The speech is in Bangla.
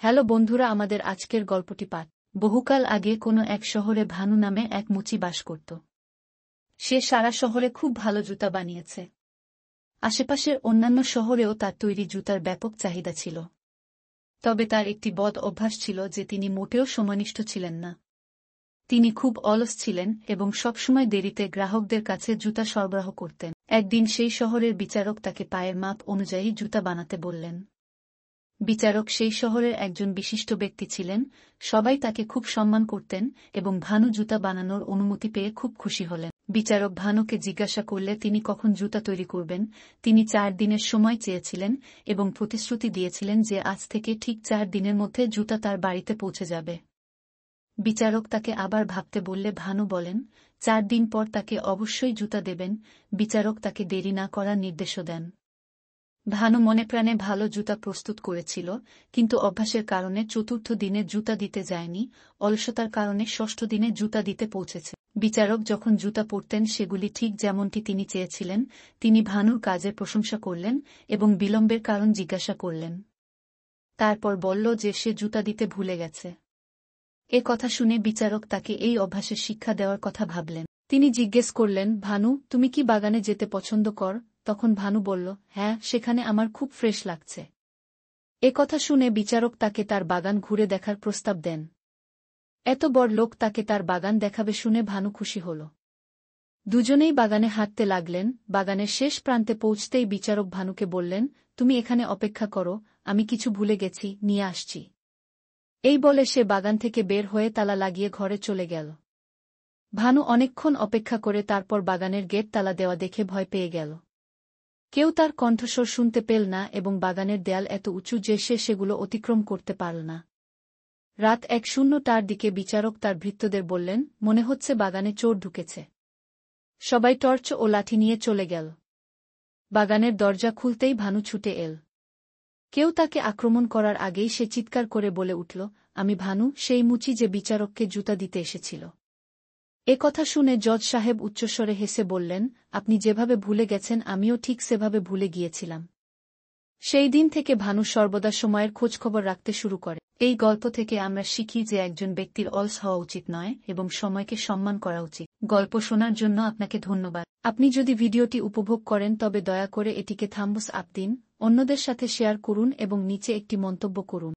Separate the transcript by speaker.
Speaker 1: হ্যালো বন্ধুরা, আমাদের আজকের গল্পটি পাঠ। বহুকাল আগে কোনো এক শহরে ভানু নামে এক মুচি বাস করত। সে সারা শহরে খুব ভালো জুতা বানিয়েছে। আশেপাশের অন্যান্য শহরেও তার তৈরি জুতার ব্যাপক চাহিদা ছিল। তবে তার একটি বদ অভ্যাস ছিল যে তিনি মোটেও সময়নিষ্ঠ ছিলেন না। তিনি খুব অলস ছিলেন এবং সবসময় দেরিতে গ্রাহকদের কাছে জুতা সরবরাহ করতেন। একদিন সেই শহরের বিচারক তাকে পায়ের মাপ অনুযায়ী জুতা বানাতে বললেন। বিচারক সেই শহরের একজন বিশিষ্ট ব্যক্তি ছিলেন, সবাই তাকে খুব সম্মান করতেন এবং ভানু জুতা বানানোর অনুমতি পেয়ে খুব খুশি হলেন। বিচারক ভানুকে জিজ্ঞাসা করলে তিনি কখন জুতা তৈরি করবেন। তিনি 4 দিনের সময় চেয়েছিলেন এবং প্রতিশ্রুতি দিয়েছিলেন যে আজ থেকে ঠিক 4 দিনের মধ্যে জুতা তার বাড়িতে পৌঁছে যাবে। বিচারক তাকে আবার ভাবতে বললে ভানু বলেন 4 দিন পর তাকে অবশ্যই জুতা দেবেন। বিচারক তাকে দেরি না করার নির্দেশও দেন। ভানু মনে প্রাণে ভালো জুতা প্রস্তুত করেছিল, কিন্তু অভ্যাসের কারণে 4র্থ দিনে জুতা দিতে যায়নি, অলসতার কারণে 6ষ্ঠ দিনে জুতা দিতে পৌঁছেছে। বিচারক যখন জুতা পরতেন সেগুলি ঠিক যেমনটি তিনি চেয়েছিলেন। তিনি ভানুর কাজের প্রশংসা করলেন এবং বিলম্বের কারণ জিজ্ঞাসা করলেন। তারপর বলল যে সে জুতা দিতে ভুলে গেছে। এ কথা শুনে বিচারক তাকে এই অভ্যাসের শিক্ষা দেওয়ার কথা ভাবলেন। তিনি জিজ্ঞেস করলেন, ভানু, তুমি কি বাগানে যেতে পছন্দ কর? তখন ভানু বলল, হ্যাঁ, সেখানে আমার খুব ফ্রেশ লাগছে। এ কথা শুনে বিচারক তাকে তার বাগান ঘুরে দেখার প্রস্তাব দেন। এত বড় লোক তাকে তার বাগান দেখাবে শুনে ভানু খুশি হল। দুজনেই বাগানে হাঁটতে লাগলেন। বাগানের শেষ প্রান্তে পৌঁছতেই বিচারক ভানুকে বললেন, তুমি এখানে অপেক্ষা করো, আমি কিছু ভুলে গেছি, নিয়ে আসছি। এই বলে সে বাগান থেকে বের হয়ে তালা লাগিয়ে ঘরে চলে গেল। ভানু অনেকক্ষণ অপেক্ষা করে তারপর বাগানের গেট তালা দেওয়া দেখে ভয় পেয়ে গেল। কেউ তার কণ্ঠস্বর শুনতে পেল না এবং বাগানের দেয়াল এত উঁচু যে সে সেগুলো অতিক্রম করতে পারল না। রাত 1:00টার দিকে বিচারক তার ভৃত্যদের বললেন, মনে হচ্ছে বাগানে চোর ঢুকেছে। সবাই টর্চ ও লাঠি নিয়ে চলে গেল। বাগানের দরজা খুলতেই ভানু ছুটে এল। কেউ তাকে আক্রমণ করার আগেই সে চিৎকার করে বলে উঠল, আমি ভানু, সেই মুচি যে বিচারককে জুতা দিতে এসেছিল। এ কথা শুনে জজ সাহেব উচ্চস্বরে হেসে বললেন, আপনি যেভাবে ভুলে গেছেন আমিও ঠিক সেভাবে ভুলে গিয়েছিলাম। সেই দিন থেকে ভানু সর্বদা সময়ের খোঁজখবর রাখতে শুরু করে। এই গল্প থেকে আমরা শিখি যে একজন ব্যক্তির অলস হওয়া উচিত নয় এবং সময়কে সম্মান করা উচিত। গল্প শোনার জন্য আপনাকে ধন্যবাদ। আপনি যদি ভিডিওটি উপভোগ করেন তবে দয়া করে এটিকে থাম্বস আপ দিন, অন্যদের সাথে শেয়ার করুন এবং নিচে একটি মন্তব্য করুন।